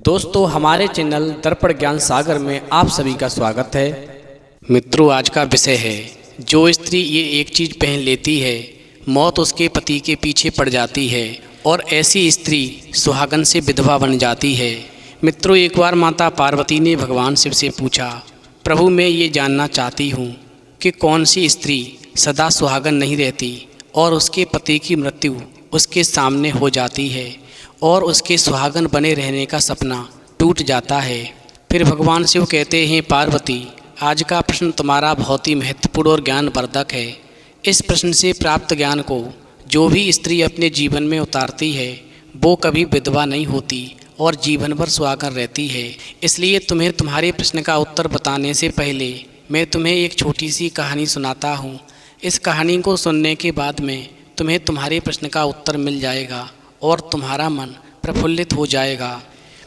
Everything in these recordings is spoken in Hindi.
दोस्तों, हमारे चैनल दर्पण ज्ञान सागर में आप सभी का स्वागत है। मित्रों, आज का विषय है जो स्त्री ये एक चीज़ पहन लेती है, मौत उसके पति के पीछे पड़ जाती है और ऐसी स्त्री सुहागन से विधवा बन जाती है। मित्रों, एक बार माता पार्वती ने भगवान शिव से पूछा, प्रभु मैं ये जानना चाहती हूँ कि कौन सी स्त्री सदा सुहागन नहीं रहती और उसके पति की मृत्यु उसके सामने हो जाती है और उसके सुहागन बने रहने का सपना टूट जाता है। फिर भगवान शिव कहते हैं, पार्वती आज का प्रश्न तुम्हारा बहुत ही महत्वपूर्ण और ज्ञानवर्धक है। इस प्रश्न से प्राप्त ज्ञान को जो भी स्त्री अपने जीवन में उतारती है वो कभी विधवा नहीं होती और जीवन भर सुहागन रहती है। इसलिए तुम्हें तुम्हारे प्रश्न का उत्तर बताने से पहले मैं तुम्हें एक छोटी सी कहानी सुनाता हूँ। इस कहानी को सुनने के बाद में तुम्हें तुम्हारे प्रश्न का उत्तर मिल जाएगा और तुम्हारा मन प्रफुल्लित हो जाएगा।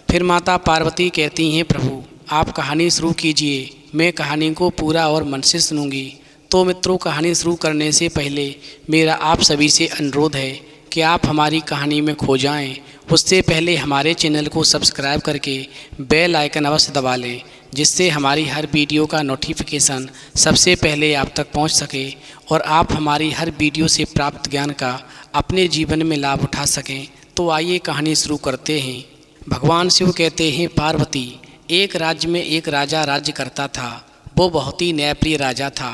फिर माता पार्वती कहती हैं, प्रभु आप कहानी शुरू कीजिए, मैं कहानी को पूरा और मन से सुनूंगी। तो मित्रों, कहानी शुरू करने से पहले मेरा आप सभी से अनुरोध है कि आप हमारी कहानी में खो जाएं। उससे पहले हमारे चैनल को सब्सक्राइब करके बेल आइकन अवश्य दबा लें, जिससे हमारी हर वीडियो का नोटिफिकेशन सबसे पहले आप तक पहुंच सके और आप हमारी हर वीडियो से प्राप्त ज्ञान का अपने जीवन में लाभ उठा सकें। तो आइए कहानी शुरू करते हैं। भगवान शिव कहते हैं, पार्वती एक राज्य में एक राजा राज्य करता था। वो बहुत ही न्यायप्रिय राजा था।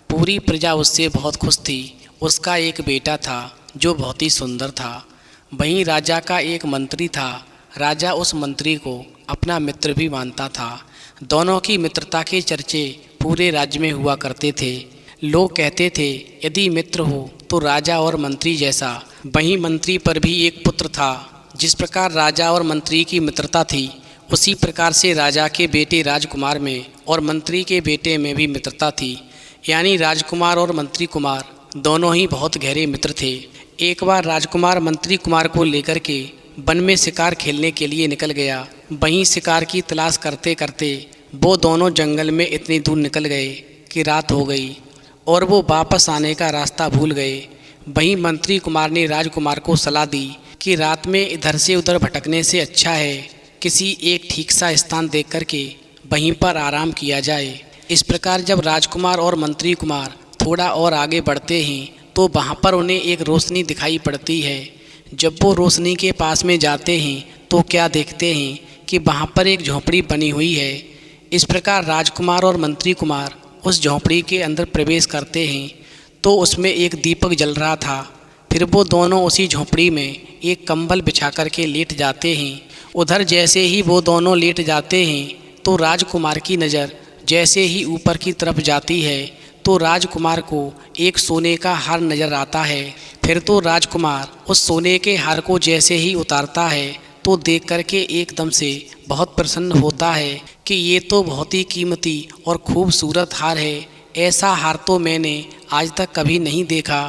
पूरी प्रजा उससे बहुत खुश थी। उसका एक बेटा था जो बहुत ही सुंदर था। वहीं राजा का एक मंत्री था। राजा उस मंत्री को अपना मित्र भी मानता था। दोनों की मित्रता के चर्चे पूरे राज्य में हुआ करते थे। लोग कहते थे, यदि मित्र हो तो राजा और मंत्री जैसा। वहीं मंत्री पर भी एक पुत्र था। जिस प्रकार राजा और मंत्री की मित्रता थी, उसी प्रकार से राजा के बेटे राजकुमार में और मंत्री के बेटे में भी मित्रता थी। यानी राजकुमार और मंत्री कुमार दोनों ही बहुत गहरे मित्र थे। एक बार राजकुमार मंत्री कुमार को लेकर के वन में शिकार खेलने के लिए निकल गया। वहीं शिकार की तलाश करते करते वो दोनों जंगल में इतनी दूर निकल गए कि रात हो गई और वो वापस आने का रास्ता भूल गए। वहीं मंत्री कुमार ने राजकुमार को सलाह दी कि रात में इधर से उधर भटकने से अच्छा है किसी एक ठीक सा स्थान देख करके वहीं पर आराम किया जाए। इस प्रकार जब राजकुमार और मंत्री कुमार थोड़ा और आगे बढ़ते हैं तो वहाँ पर उन्हें एक रोशनी दिखाई पड़ती है। जब वो रोशनी के पास में जाते हैं तो क्या देखते हैं कि वहाँ पर एक झोंपड़ी बनी हुई है। इस प्रकार राजकुमार और मंत्री कुमार उस झोंपड़ी के अंदर प्रवेश करते हैं तो उसमें एक दीपक जल रहा था। फिर वो दोनों उसी झोंपड़ी में एक कंबल बिछा कर के लेट जाते हैं। उधर जैसे ही वो दोनों लेट जाते हैं तो राजकुमार की नज़र जैसे ही ऊपर की तरफ जाती है तो राजकुमार को एक सोने का हार नज़र आता है। फिर तो राजकुमार उस सोने के हार को जैसे ही उतारता है तो देख करके एकदम से बहुत प्रसन्न होता है कि ये तो बहुत ही कीमती और खूबसूरत हार है। ऐसा हार तो मैंने आज तक कभी नहीं देखा।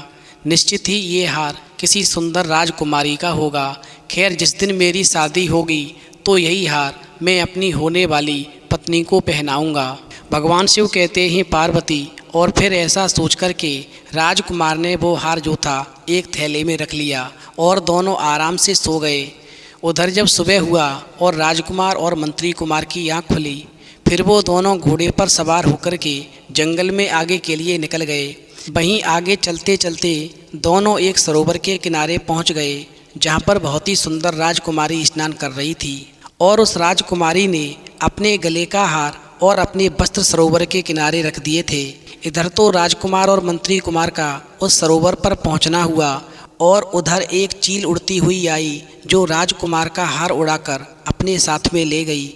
निश्चित ही ये हार किसी सुंदर राजकुमारी का होगा। खैर, जिस दिन मेरी शादी होगी तो यही हार मैं अपनी होने वाली पत्नी को पहनाऊंगा। भगवान शिव कहते हैं, पार्वती और फिर ऐसा सोच कर के राजकुमार ने वो हार जो था एक थैले में रख लिया और दोनों आराम से सो गए। उधर जब सुबह हुआ और राजकुमार और मंत्री कुमार की आँख खुली, फिर वो दोनों घोड़े पर सवार होकर के जंगल में आगे के लिए निकल गए। वहीं आगे चलते चलते दोनों एक सरोवर के किनारे पहुंच गए, जहां पर बहुत ही सुंदर राजकुमारी स्नान कर रही थी और उस राजकुमारी ने अपने गले का हार और अपने वस्त्र सरोवर के किनारे रख दिए थे। इधर तो राजकुमार और मंत्री कुमार का उस सरोवर पर पहुंचना हुआ और उधर एक चील उड़ती हुई आई जो राजकुमार का हार उड़ाकर अपने साथ में ले गई।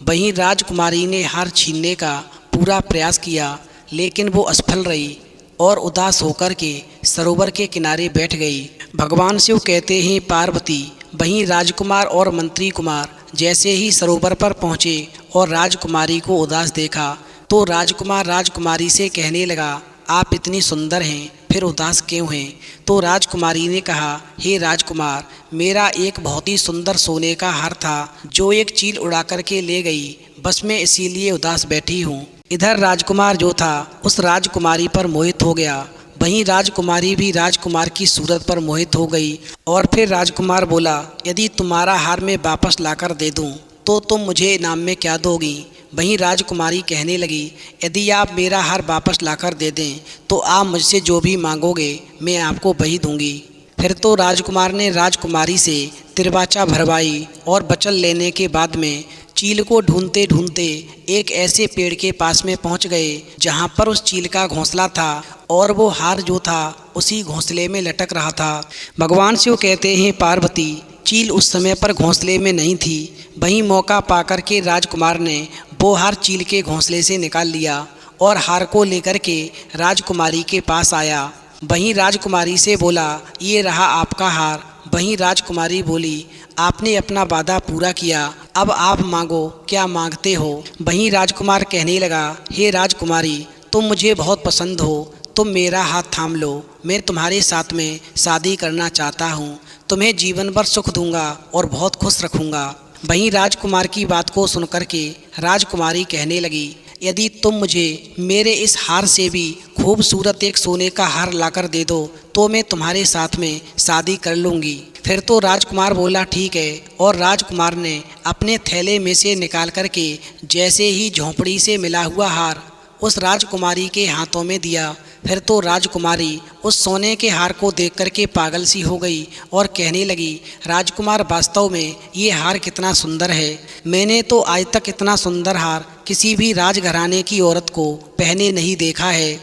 वहीं राजकुमारी ने हार छीनने का पूरा प्रयास किया, लेकिन वो असफल रही और उदास होकर के सरोवर के किनारे बैठ गई। भगवान शिव कहते हैं, पार्वती वहीं राजकुमार और मंत्री कुमार जैसे ही सरोवर पर पहुँचे और राजकुमारी को उदास देखा तो राजकुमार राजकुमारी से कहने लगा, आप इतनी सुंदर हैं फिर उदास क्यों हैं? तो राजकुमारी ने कहा, हे राजकुमार, मेरा एक बहुत ही सुंदर सोने का हार था जो एक चील उड़ा करके ले गई, बस मैं इसीलिए उदास बैठी हूँ। इधर राजकुमार जो था उस राजकुमारी पर मोहित हो गया। वहीं राजकुमारी भी राजकुमार की सूरत पर मोहित हो गई और फिर राजकुमार बोला, यदि तुम्हारा हार मैं वापस लाकर दे दूं तो तुम मुझे इनाम में क्या दोगी? वहीं राजकुमारी कहने लगी, यदि आप मेरा हार वापस लाकर दे दें तो आप मुझसे जो भी मांगोगे मैं आपको वही दूंगी। फिर तो राजकुमार ने राजकुमारी से तिरवाचा भरवाई और वचन लेने के बाद में चील को ढूंढते ढूंढते एक ऐसे पेड़ के पास में पहुंच गए जहां पर उस चील का घोंसला था और वो हार जो था उसी घोंसले में लटक रहा था। भगवान शिव कहते हैं, पार्वती, चील उस समय पर घोंसले में नहीं थी। वहीं मौका पाकर के राजकुमार ने वो हार चील के घोंसले से निकाल लिया और हार को लेकर के राजकुमारी के पास आया। वहीं राजकुमारी से बोला, ये रहा आपका हार। वहीं राजकुमारी बोली, आपने अपना वादा पूरा किया, अब आप मांगो, क्या मांगते हो? वहीं राजकुमार कहने लगा, हे राजकुमारी, तुम मुझे बहुत पसंद हो, तुम मेरा हाथ थाम लो, मैं तुम्हारे साथ में शादी करना चाहता हूँ, तुम्हें जीवन भर सुख दूंगा और बहुत खुश रखूंगा। वहीं राजकुमार की बात को सुनकर के राजकुमारी कहने लगी, यदि तुम मुझे मेरे इस हार से भी खूबसूरत एक सोने का हार लाकर दे दो तो मैं तुम्हारे साथ में शादी कर लूँगी। फिर तो राजकुमार बोला, ठीक है, और राजकुमार ने अपने थैले में से निकाल कर के जैसे ही झोंपड़ी से मिला हुआ हार उस राजकुमारी के हाथों में दिया। फिर तो राजकुमारी उस सोने के हार को देख कर के पागल सी हो गई और कहने लगी, राजकुमार, वास्तव में ये हार कितना सुंदर है, मैंने तो आज तक इतना सुंदर हार किसी भी राजघराने की औरत को पहने नहीं देखा है।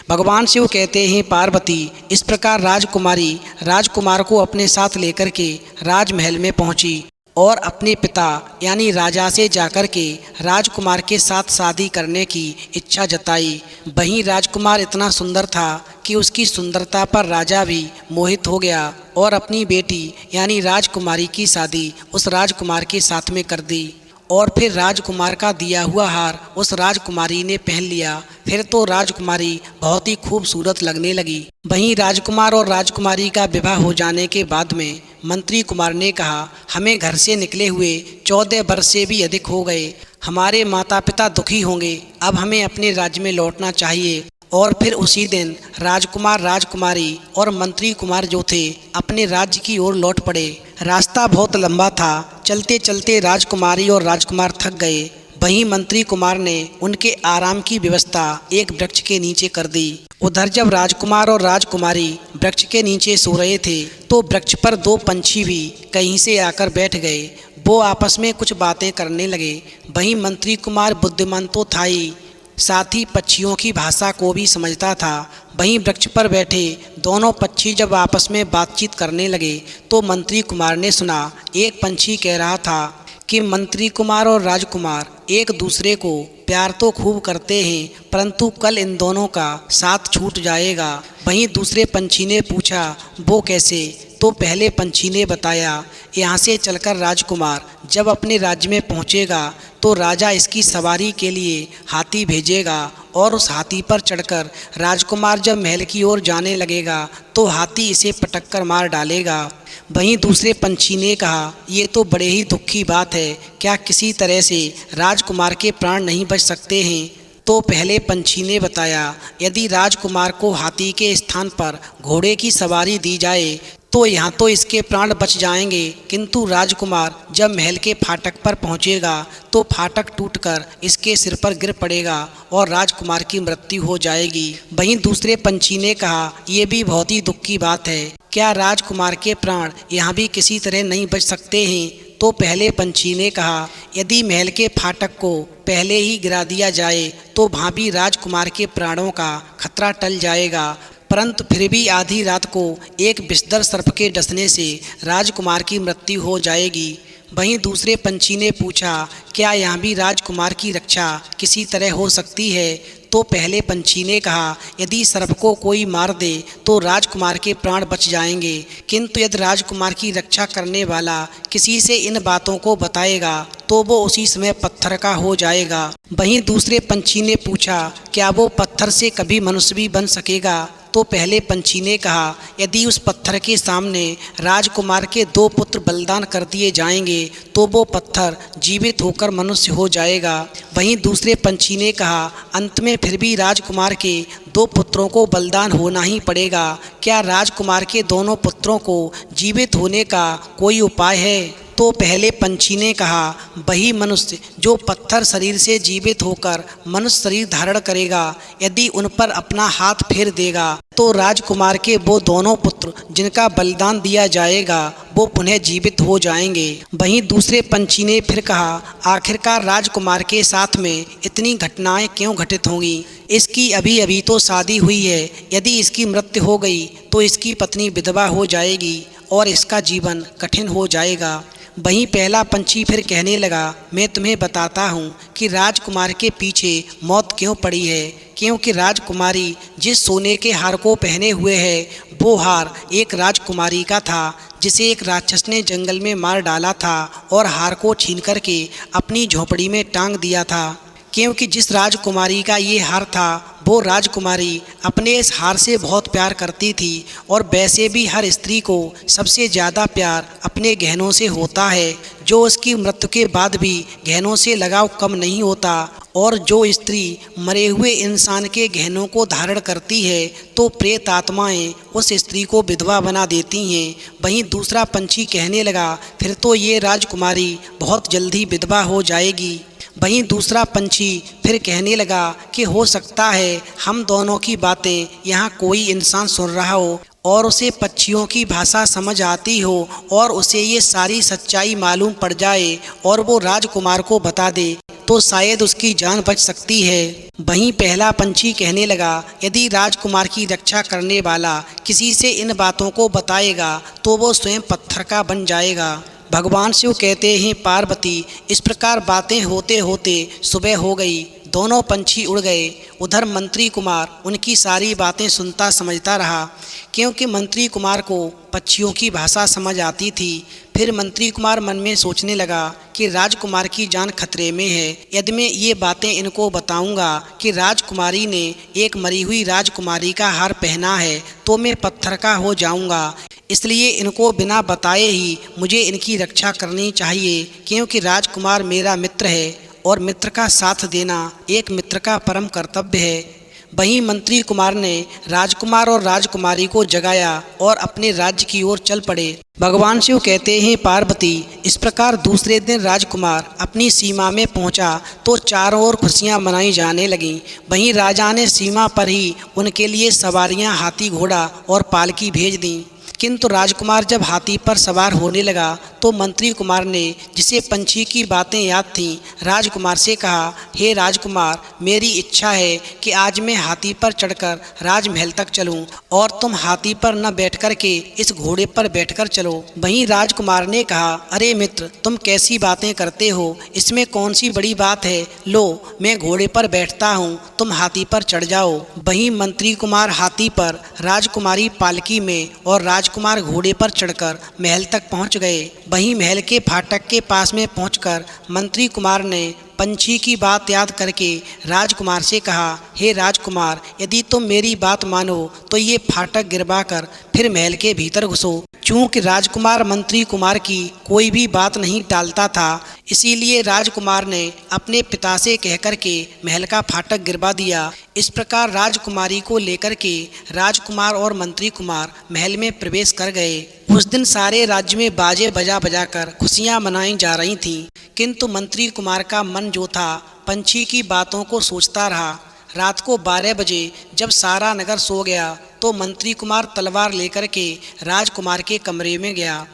भगवान शिव कहते हैं, पार्वती, इस प्रकार राजकुमारी राजकुमार को अपने साथ लेकर के राजमहल में पहुंची और अपने पिता यानी राजा से जाकर के राजकुमार के साथ शादी करने की इच्छा जताई। वहीं राजकुमार इतना सुंदर था कि उसकी सुंदरता पर राजा भी मोहित हो गया और अपनी बेटी यानी राजकुमारी की शादी उस राजकुमार के साथ में कर दी और फिर राजकुमार का दिया हुआ हार उस राजकुमारी ने पहन लिया। फिर तो राजकुमारी बहुत ही खूबसूरत लगने लगी। वहीं राजकुमार और राजकुमारी का विवाह हो जाने के बाद में मंत्री कुमार ने कहा, हमें घर से निकले हुए 14 वर्ष से भी अधिक हो गए, हमारे माता पिता दुखी होंगे, अब हमें अपने राज्य में लौटना चाहिए। और फिर उसी दिन राजकुमार, राजकुमारी और मंत्री कुमार जो थे अपने राज्य की ओर लौट पड़े। रास्ता बहुत लंबा था, चलते चलते राजकुमारी और राजकुमार थक गए। वहीं मंत्री कुमार ने उनके आराम की व्यवस्था एक वृक्ष के नीचे कर दी। उधर जब राजकुमार और राजकुमारी वृक्ष के नीचे सो रहे थे तो वृक्ष पर 2 पंछी भी कहीं से आकर बैठ गए। वो आपस में कुछ बातें करने लगे। वहीं मंत्री कुमार बुद्धिमान तो था ही, साथ ही पक्षियों की भाषा को भी समझता था। वहीं वृक्ष पर बैठे दोनों पक्षी जब आपस में बातचीत करने लगे तो मंत्री कुमार ने सुना, एक पंछी कह रहा था कि मंत्री कुमार और राजकुमार एक दूसरे को प्यार तो खूब करते हैं, परंतु कल इन दोनों का साथ छूट जाएगा। वहीं दूसरे पंछी ने पूछा, वो कैसे? तो पहले पंछी ने बताया, यहाँ से चलकर राजकुमार जब अपने राज्य में पहुँचेगा तो राजा इसकी सवारी के लिए हाथी भेजेगा और उस हाथी पर चढ़कर राजकुमार जब महल की ओर जाने लगेगा तो हाथी इसे पटक कर मार डालेगा। वहीं दूसरे पंछी ने कहा, ये तो बड़े ही दुख की बात है, क्या किसी तरह से राजकुमार के प्राण नहीं बच सकते हैं? तो पहले पंछी ने बताया, यदि राजकुमार को हाथी के स्थान पर घोड़े की सवारी दी जाए तो यहाँ तो इसके प्राण बच जाएंगे, किंतु राजकुमार जब महल के फाटक पर पहुँचेगा तो फाटक टूटकर इसके सिर पर गिर पड़ेगा और राजकुमार की मृत्यु हो जाएगी। वहीं दूसरे पंछी ने कहा, ये भी बहुत ही दुख की बात है, क्या राजकुमार के प्राण यहाँ भी किसी तरह नहीं बच सकते हैं? तो पहले पंछी ने कहा, यदि महल के फाटक को पहले ही गिरा दिया जाए तो वहाँ भी राजकुमार के प्राणों का खतरा टल जाएगा, परंतु फिर भी आधी रात को एक विषधर सर्प के डसने से राजकुमार की मृत्यु हो जाएगी। वहीं दूसरे पंछी ने पूछा, क्या यहाँ भी राजकुमार की रक्षा किसी तरह हो सकती है? तो पहले पंछी ने कहा, यदि सर्प को कोई मार दे तो राजकुमार के प्राण बच जाएंगे, किंतु यदि राजकुमार की रक्षा करने वाला किसी से इन बातों को बताएगा तो वो उसी समय पत्थर का हो जाएगा। वहीं दूसरे पंछी ने पूछा, क्या वो पत्थर से कभी मनुष्य भी बन सकेगा? तो पहले पंछी ने कहा, यदि उस पत्थर के सामने राजकुमार के 2 पुत्र बलिदान कर दिए जाएंगे तो वो पत्थर जीवित होकर मनुष्य हो जाएगा। वहीं दूसरे पंछी ने कहा, अंत में फिर भी राजकुमार के 2 पुत्रों को बलिदान होना ही पड़ेगा, क्या राजकुमार के दोनों पुत्रों को जीवित होने का कोई उपाय है? तो पहले पंछी ने कहा, वही मनुष्य जो पत्थर शरीर से जीवित होकर मनुष्य शरीर धारण करेगा, यदि उन पर अपना हाथ फेर देगा तो राजकुमार के वो दोनों पुत्र जिनका बलिदान दिया जाएगा वो पुनः जीवित हो जाएंगे। वहीं दूसरे पंछी ने फिर कहा, आखिरकार राजकुमार के साथ में इतनी घटनाएं क्यों घटित होंगी? इसकी अभी अभी तो शादी हुई है, यदि इसकी मृत्यु हो गई तो इसकी पत्नी विधवा हो जाएगी और इसका जीवन कठिन हो जाएगा। वहीं पहला पंछी फिर कहने लगा, मैं तुम्हें बताता हूँ कि राजकुमार के पीछे मौत क्यों पड़ी है, क्योंकि राजकुमारी जिस सोने के हार को पहने हुए है वो हार एक राजकुमारी का था जिसे एक राक्षस ने जंगल में मार डाला था और हार को छीन करके अपनी झोपड़ी में टांग दिया था। क्योंकि जिस राजकुमारी का ये हार था वो राजकुमारी अपने इस हार से बहुत प्यार करती थी और वैसे भी हर स्त्री को सबसे ज़्यादा प्यार अपने गहनों से होता है। जो उसकी मृत्यु के बाद भी गहनों से लगाव कम नहीं होता और जो स्त्री मरे हुए इंसान के गहनों को धारण करती है तो प्रेत आत्माएं उस स्त्री को विधवा बना देती हैं। वहीं दूसरा पंछी कहने लगा, फिर तो ये राजकुमारी बहुत जल्दी विधवा हो जाएगी। वहीं दूसरा पंछी फिर कहने लगा कि हो सकता है हम दोनों की बातें यहाँ कोई इंसान सुन रहा हो और उसे पक्षियों की भाषा समझ आती हो और उसे ये सारी सच्चाई मालूम पड़ जाए और वो राजकुमार को बता दे तो शायद उसकी जान बच सकती है। वहीं पहला पंछी कहने लगा, यदि राजकुमार की रक्षा करने वाला किसी से इन बातों को बताएगा तो वो स्वयं पत्थर का बन जाएगा। भगवान शिव कहते हैं, पार्वती, इस प्रकार बातें होते होते सुबह हो गई। दोनों पंछी उड़ गए। उधर मंत्री कुमार उनकी सारी बातें सुनता समझता रहा, क्योंकि मंत्री कुमार को पक्षियों की भाषा समझ आती थी। फिर मंत्री कुमार मन में सोचने लगा कि राजकुमार की जान खतरे में है। यदि मैं ये बातें इनको बताऊंगा कि राजकुमारी ने एक मरी हुई राजकुमारी का हार पहना है तो मैं पत्थर का हो जाऊंगा। इसलिए इनको बिना बताए ही मुझे इनकी रक्षा करनी चाहिए, क्योंकि राजकुमार मेरा मित्र है और मित्र का साथ देना एक मित्र का परम कर्तव्य है। वहीं मंत्री कुमार ने राजकुमार और राजकुमारी को जगाया और अपने राज्य की ओर चल पड़े। भगवान शिव कहते हैं, पार्वती, इस प्रकार दूसरे दिन राजकुमार अपनी सीमा में पहुंचा तो चारों ओर खुशियां मनाई जाने लगीं। वहीं राजा ने सीमा पर ही उनके लिए सवारियां हाथी घोड़ा और पालकी भेज दी। किंतु राजकुमार जब हाथी पर सवार होने लगा तो मंत्री कुमार ने, जिसे पंछी की बातें याद थीं, राजकुमार से कहा, हे राजकुमार, मेरी इच्छा है कि आज मैं हाथी पर चढ़कर राजमहल तक चलूं और तुम हाथी पर न बैठकर के इस घोड़े पर बैठकर चलो। वहीं राजकुमार ने कहा, अरे मित्र, तुम कैसी बातें करते हो, इसमें कौन सी बड़ी बात है। लो, मैं घोड़े पर बैठता हूँ, तुम हाथी पर चढ़ जाओ। वहीं मंत्री कुमार हाथी पर, राजकुमारी पालकी में और राजकुमार घोड़े पर चढ़कर महल तक पहुँच गए। वहीं महल के फाटक के पास में पहुंचकर मंत्री कुमार ने पंछी की बात याद करके राजकुमार से कहा, हे राजकुमार, यदि तुम मेरी बात मानो तो ये फाटक गिरवा कर फिर महल के भीतर घुसो। चूँकि राजकुमार मंत्री कुमार की कोई भी बात नहीं टालता था, इसीलिए राजकुमार ने अपने पिता से कहकर के महल का फाटक गिरवा दिया। इस प्रकार राजकुमारी को लेकर के राजकुमार और मंत्री कुमार महल में प्रवेश कर गए। उस दिन सारे राज्य में बाजे बजा बजा कर खुशियाँ मनाई जा रही थीं, किंतु मंत्री कुमार का मन जो था पंछी की बातों को सोचता रहा। रात को 12 बजे जब सारा नगर सो गया तो मंत्री कुमार तलवार लेकर के राजकुमार के कमरे में गया।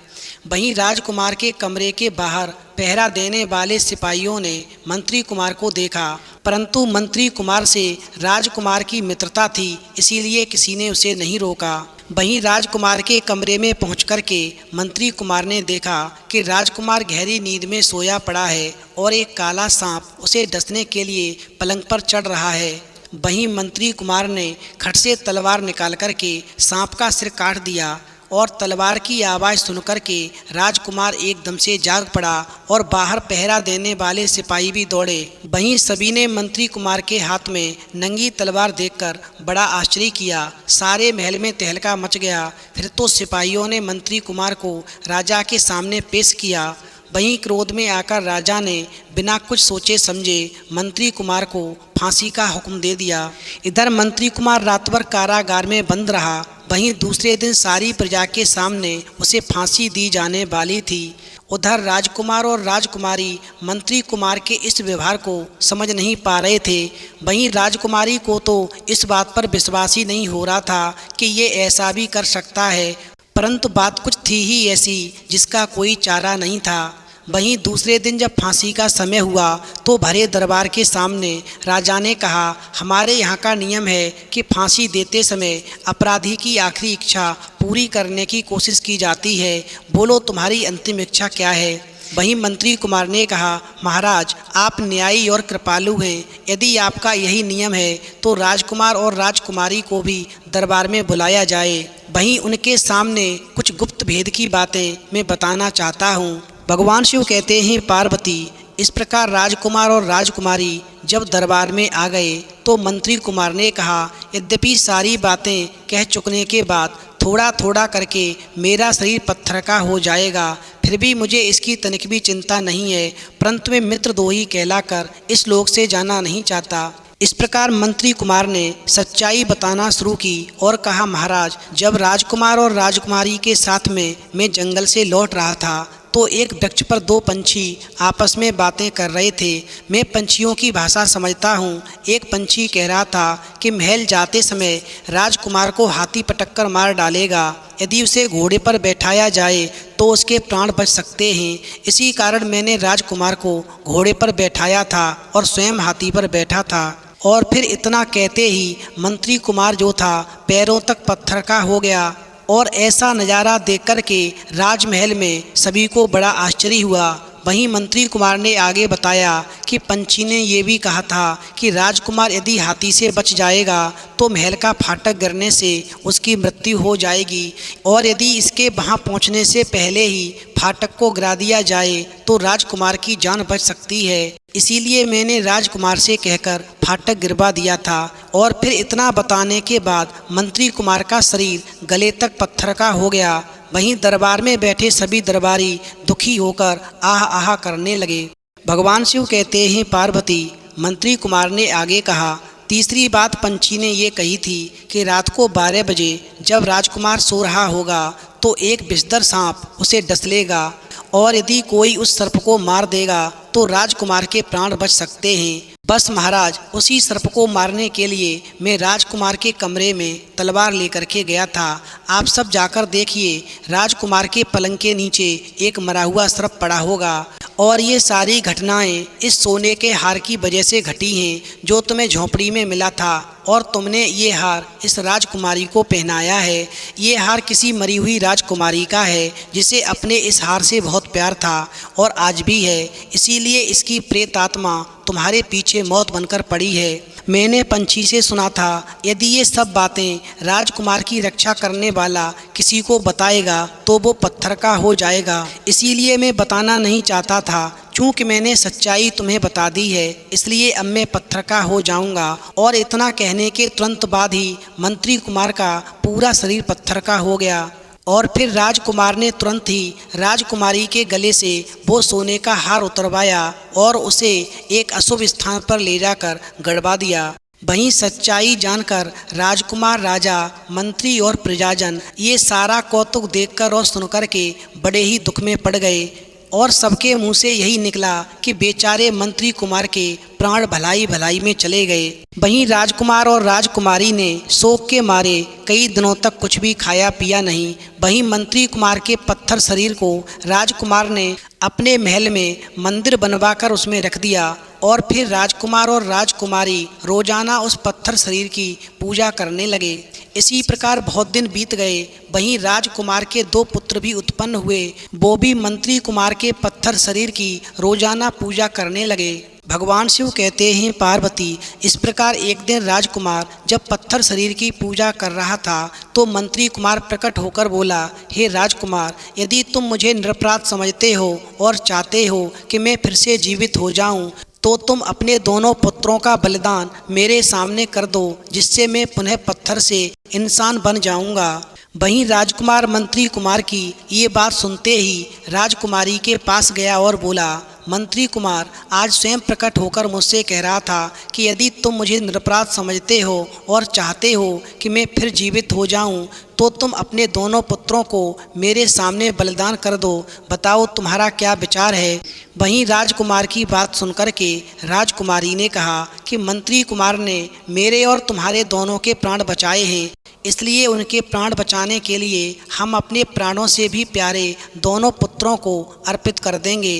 वहीं राजकुमार के कमरे के बाहर पहरा देने वाले सिपाहियों ने मंत्री कुमार को देखा, परंतु मंत्री कुमार से राजकुमार की मित्रता थी, इसीलिए किसी ने उसे नहीं रोका। वहीं राजकुमार के कमरे में पहुंचकर के मंत्री कुमार ने देखा कि राजकुमार गहरी नींद में सोया पड़ा है और एक काला सांप उसे डसने के लिए पलंग पर चढ़ रहा है। वहीं मंत्री कुमार ने खट से तलवार निकाल कर के सांप का सिर काट दिया और तलवार की आवाज़ सुनकर के राजकुमार एकदम से जाग पड़ा और बाहर पहरा देने वाले सिपाही भी दौड़े। वहीं सभी ने मंत्री कुमार के हाथ में नंगी तलवार देखकर बड़ा आश्चर्य किया। सारे महल में तहलका मच गया। फिर तो सिपाहियों ने मंत्री कुमार को राजा के सामने पेश किया। वहीं क्रोध में आकर राजा ने बिना कुछ सोचे समझे मंत्री कुमार को फांसी का हुक्म दे दिया। इधर मंत्री कुमार रात भर कारागार में बंद रहा। वहीं दूसरे दिन सारी प्रजा के सामने उसे फांसी दी जाने वाली थी। उधर राजकुमार और राजकुमारी मंत्री कुमार के इस व्यवहार को समझ नहीं पा रहे थे। वहीं राजकुमारी को तो इस बात पर विश्वास ही नहीं हो रहा था कि ये ऐसा भी कर सकता है, परंतु बात कुछ थी ही ऐसी जिसका कोई चारा नहीं था। वहीं दूसरे दिन जब फांसी का समय हुआ तो भरे दरबार के सामने राजा ने कहा, हमारे यहाँ का नियम है कि फांसी देते समय अपराधी की आखिरी इच्छा पूरी करने की कोशिश की जाती है। बोलो तुम्हारी अंतिम इच्छा क्या है। वहीं मंत्री कुमार ने कहा, महाराज आप न्यायी और कृपालु हैं, यदि आपका यही नियम है तो राजकुमार और राजकुमारी को भी दरबार में बुलाया जाए। वहीं उनके सामने कुछ गुप्त भेद की बातें मैं बताना चाहता हूँ। भगवान शिव कहते हैं, पार्वती इस प्रकार राजकुमार और राजकुमारी जब दरबार में आ गए तो मंत्री कुमार ने कहा, यद्यपि सारी बातें कह चुकने के बाद थोड़ा थोड़ा करके मेरा शरीर पत्थर का हो जाएगा, फिर भी मुझे इसकी तनिक भी चिंता नहीं है, परंतु मैं मित्रद्रोही कहलाकर इस लोक से जाना नहीं चाहता। इस प्रकार मंत्री कुमार ने सच्चाई बताना शुरू की और कहा, महाराज जब राजकुमार और राजकुमारी के साथ में मैं जंगल से लौट रहा था तो एक वृक्ष पर दो पंछी आपस में बातें कर रहे थे। मैं पंछियों की भाषा समझता हूँ। एक पंछी कह रहा था कि महल जाते समय राजकुमार को हाथी पटक कर मार डालेगा, यदि उसे घोड़े पर बैठाया जाए तो उसके प्राण बच सकते हैं। इसी कारण मैंने राजकुमार को घोड़े पर बैठाया था और स्वयं हाथी पर बैठा था। और फिर इतना कहते ही मंत्री कुमार जो था पैरों तक पत्थर का हो गया और ऐसा नज़ारा देखकर के राजमहल में सभी को बड़ा आश्चर्य हुआ। वहीं मंत्री कुमार ने आगे बताया कि पंछी ने ये भी कहा था कि राजकुमार यदि हाथी से बच जाएगा तो महल का फाटक गिरने से उसकी मृत्यु हो जाएगी, और यदि इसके वहाँ पहुँचने से पहले ही फाटक को गिरा दिया जाए तो राजकुमार की जान बच सकती है। इसीलिए मैंने राजकुमार से कहकर फाटक गिरवा दिया था। और फिर इतना बताने के बाद मंत्री कुमार का शरीर गले तक पत्थर का हो गया। वहीं दरबार में बैठे सभी दरबारी दुखी होकर आह आह करने लगे। भगवान शिव कहते हैं, पार्वती मंत्री कुमार ने आगे कहा, तीसरी बात पंछी ने ये कही थी कि रात को 12 बजे जब राजकुमार सो रहा होगा तो एक विषधर सांप उसे डस लेगा, और यदि कोई उस सर्प को मार देगा तो राजकुमार के प्राण बच सकते हैं। बस महाराज उसी सर्प को मारने के लिए मैं राजकुमार के कमरे में तलवार लेकर के गया था। आप सब जाकर देखिए, राजकुमार के पलंग के नीचे एक मरा हुआ सर्प पड़ा होगा। और ये सारी घटनाएं इस सोने के हार की वजह से घटी हैं जो तुम्हें झोंपड़ी में मिला था, और तुमने ये हार इस राजकुमारी को पहनाया है। ये हार किसी मरी हुई राजकुमारी का है जिसे अपने इस हार से बहुत प्यार था और आज भी है, इसीलिए इसकी प्रेत आत्मा तुम्हारे पीछे मौत बनकर पड़ी है। मैंने पंछी से सुना था, यदि ये सब बातें राजकुमार की रक्षा करने वाला किसी को बताएगा तो वो पत्थर का हो जाएगा, इसीलिए मैं बताना नहीं चाहता था। चूँकि मैंने सच्चाई तुम्हें बता दी है इसलिए अब मैं पत्थर का हो जाऊंगा। और इतना कहने के तुरंत बाद ही मंत्री कुमार का पूरा शरीर पत्थर का हो गया। और फिर राजकुमार ने तुरंत ही राजकुमारी के गले से वो सोने का हार उतरवाया और उसे एक अशुभ स्थान पर ले जाकर गड़वा दिया। वहीं सच्चाई जानकर राजकुमार, राजा, मंत्री और प्रजाजन ये सारा कौतुक देखकर और सुनकर के बड़े ही दुख में पड़ गए, और सबके मुंह से यही निकला कि बेचारे मंत्री कुमार के प्राण भलाई भलाई में चले गए। वहीं राजकुमार और राजकुमारी ने शोक के मारे कई दिनों तक कुछ भी खाया पिया नहीं। वहीं मंत्री कुमार के पत्थर शरीर को राजकुमार ने अपने महल में मंदिर बनवाकर उसमें रख दिया, और फिर राजकुमार और राजकुमारी रोजाना उस पत्थर शरीर की पूजा करने लगे। इसी प्रकार बहुत दिन बीत गए। वहीं राजकुमार के 2 पुत्र भी उत्पन्न हुए, वो भी मंत्री कुमार के पत्थर शरीर की रोजाना पूजा करने लगे। भगवान शिव कहते हैं, पार्वती इस प्रकार एक दिन राजकुमार जब पत्थर शरीर की पूजा कर रहा था तो मंत्री कुमार प्रकट होकर बोला, हे राजकुमार, यदि तुम मुझे निरपराध समझते हो और चाहते हो कि मैं फिर से जीवित हो जाऊं तो तुम अपने दोनों पुत्रों का बलिदान मेरे सामने कर दो, जिससे मैं पुनः पत्थर से इंसान बन जाऊंगा। वहीं राजकुमार मंत्री कुमार की ये बात सुनते ही राजकुमारी के पास गया और बोला, मंत्री कुमार आज स्वयं प्रकट होकर मुझसे कह रहा था कि यदि तुम मुझे निरपराध समझते हो और चाहते हो कि मैं फिर जीवित हो जाऊं, तो तुम अपने दोनों पुत्रों को मेरे सामने बलिदान कर दो। बताओ तुम्हारा क्या विचार है। वहीं राजकुमार की बात सुनकर के राजकुमारी ने कहा कि मंत्री कुमार ने मेरे और तुम्हारे दोनों के प्राण बचाए हैं, इसलिए उनके प्राण बचाने के लिए हम अपने प्राणों से भी प्यारे दोनों पुत्रों को अर्पित कर देंगे।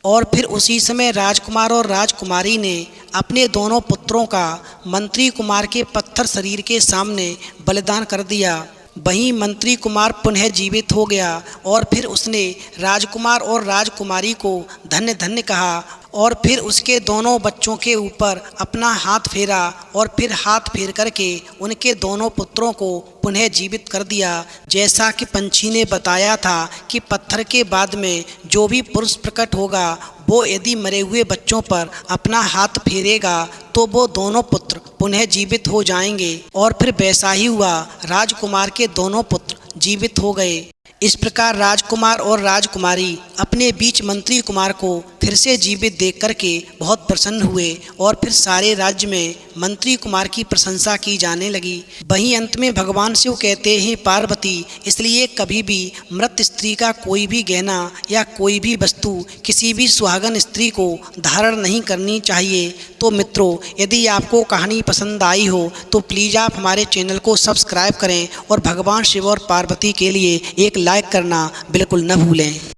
और फिर उसी समय राजकुमार और राजकुमारी ने अपने दोनों पुत्रों का मंत्री कुमार के पत्थर शरीर के सामने बलिदान कर दिया। वहीं मंत्री कुमार पुनः जीवित हो गया और फिर उसने राजकुमार और राजकुमारी को धन्य धन्य कहा और फिर उसके दोनों बच्चों के ऊपर अपना हाथ फेरा और फिर हाथ फेर करके उनके दोनों पुत्रों को पुनः जीवित कर दिया। जैसा कि पंछी ने बताया था कि पत्थर के बाद में जो भी पुरुष प्रकट होगा वो यदि मरे हुए बच्चों पर अपना हाथ फेरेगा तो वो दोनों पुत्र पुनः जीवित हो जाएंगे। और फिर वैसा ही हुआ, राजकुमार के दोनों पुत्र जीवित हो गए। इस प्रकार राजकुमार और राजकुमारी अपने बीच मंत्री कुमार को फिर से जीवित देख करके बहुत प्रसन्न हुए और फिर सारे राज्य में मंत्री कुमार की प्रशंसा की जाने लगी। वहीं अंत में भगवान शिव कहते हैं, पार्वती, इसलिए कभी भी मृत स्त्री का कोई भी गहना या कोई भी वस्तु किसी भी सुहागन स्त्री को धारण नहीं करनी चाहिए। तो मित्रों, यदि आपको कहानी पसंद आई हो तो प्लीज़ आप हमारे चैनल को सब्सक्राइब करें और भगवान शिव और पार्वती के लिए एक लाइक करना बिल्कुल न भूलें।